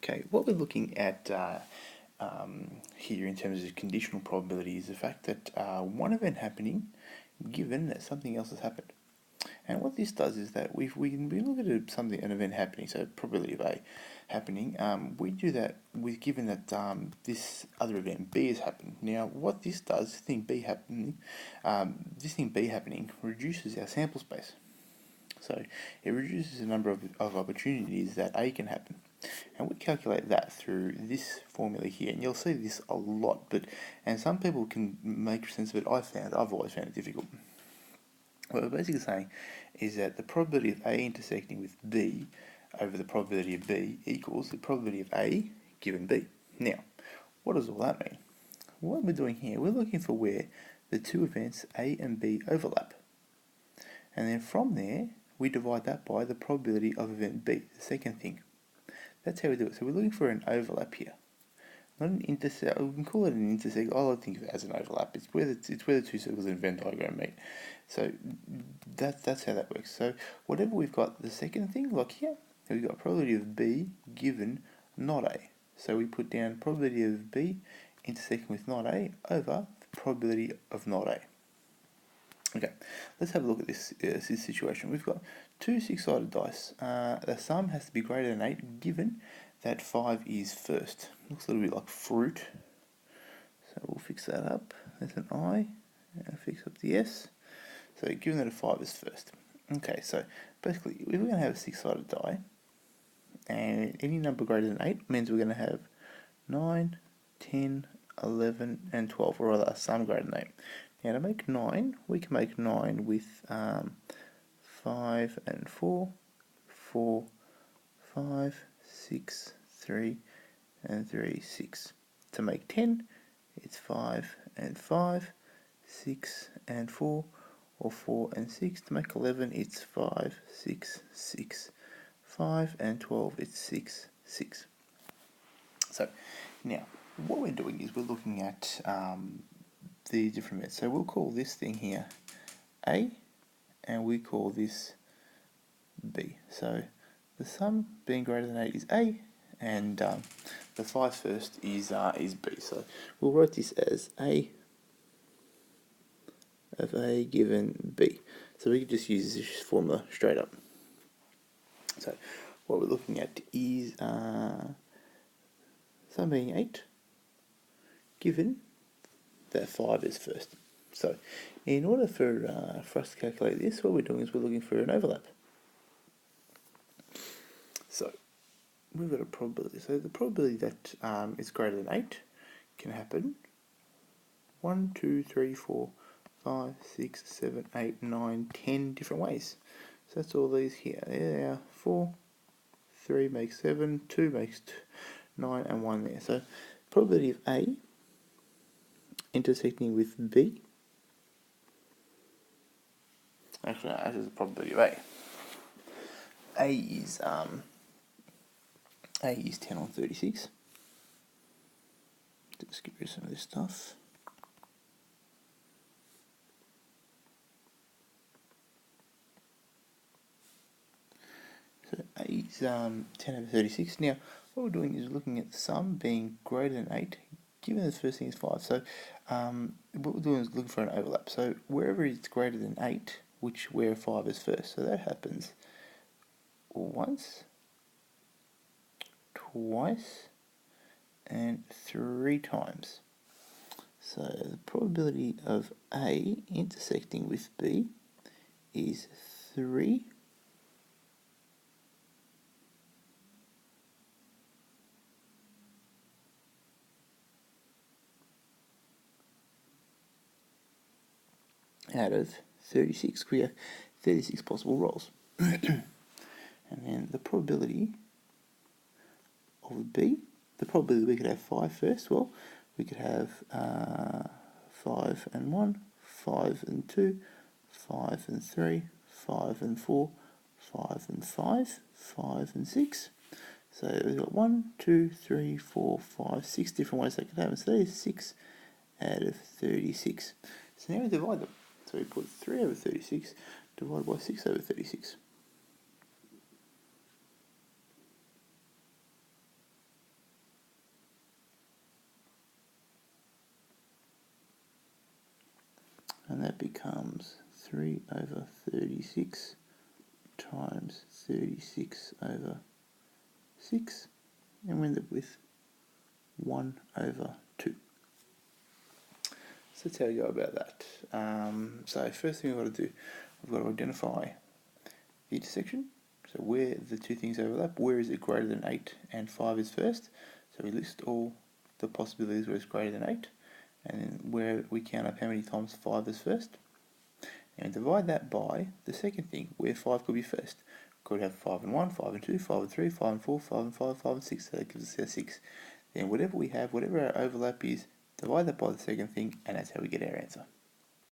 Okay, what we're looking at here in terms of conditional probability is the fact that one event happening given that something else has happened. And what this does is that we look at an event happening, so probability of A happening, we do that with given that this other event B has happened. Now what this does, this thing B happening reduces our sample space. So it reduces the number of opportunities that A can happen. And we calculate that through this formula here, and you'll see this a lot, and some people can make sense of it. I've always found it difficult. What we're basically saying is that the probability of A intersecting with B over the probability of B equals the probability of A given B. Now, what does all that mean? What we're doing here, we're looking for where the two events A and B overlap. And then from there, we divide that by the probability of event B, the second thing. That's how we do it. So we're looking for an overlap here. Not an intersect. We can call it an intersect. I like to think of it as an overlap. It's where the two circles in a Venn diagram meet. So that's how that works. So whatever we've got, the second thing, like here, we've got probability of B given not A. So we put down probability of B intersecting with not A over the probability of not A. Okay, let's have a look at this situation. We've got two six-sided dice. The sum has to be greater than 8 given that 5 is first. Looks a little bit like fruit. So we'll fix that up. There's an I. And fix up the S. So given that a 5 is first. Okay, so basically we're going to have a six-sided die. And any number greater than 8 means we're going to have 9, 10, 11, and 12, or rather a sum greater than 8. Now to make 9, we can make 9 with 5 and 4, 4, 5, 6, 3, and 3, 6. To make 10, it's 5 and 5, 6 and 4, or 4 and 6. To make 11, it's 5, 6, 6. 5 and 12, it's 6, 6. So now what we're doing is we're looking at the different methods. So we'll call this thing here A, and we call this B. So the sum being greater than 8 is A, and the 5 first is B. So we'll write this as A of A given B. So we can just use this formula straight up. So what we're looking at is sum being 8 given that 5 is first. So in order for us to calculate this, what we're doing is we're looking for an overlap. So we've got a probability. So the probability that is greater than 8 can happen 1, 2, 3, 4, 5, 6, 7, 8, 9, 10 different ways. So that's all these here. There they are. 4, 3 makes 7, 2 makes 9, and 1 there. So probability of A intersecting with B. Actually, no, this is the probability of A. A is 10 on 36. Let's get rid of some of this stuff. So A is 10 over 36. Now, what we're doing is looking at the sum being greater than 8, given the first thing is 5. So what we're doing is looking for an overlap. So wherever it's greater than 8, where 5 is first. So that happens once, twice, and 3 times. So the probability of A intersecting with B is 3 out of 36. We have 36 possible rolls. And then the probability of B, the probability we could have 5 first, well, we could have 5 and 1, 5 and 2, 5 and 3, 5 and 4, 5 and 5, 5 and 6. So we've got 1, 2, 3, 4, 5, 6 different ways that could happen. So that is 6 out of 36. So now we divide them. So we put 3 over 36 divided by 6 over 36. and that becomes 3 over 36 times 36 over 6, and we end up with 1 over 2. So that's how we go about that. So first thing we've got to do, we've got to identify the intersection. So where the two things overlap, where is it greater than 8 and 5 is first. So we list all the possibilities where it's greater than 8, and then where we count up how many times 5 is first. And divide that by the second thing, where 5 could be first. Could have 5 and 1, 5 and 2, 5 and 3, 5 and 4, 5 and 5, 5 and 6, so that gives us our 6. Then whatever we have, whatever our overlap is, divide that by the second thing, and that's how we get our answer.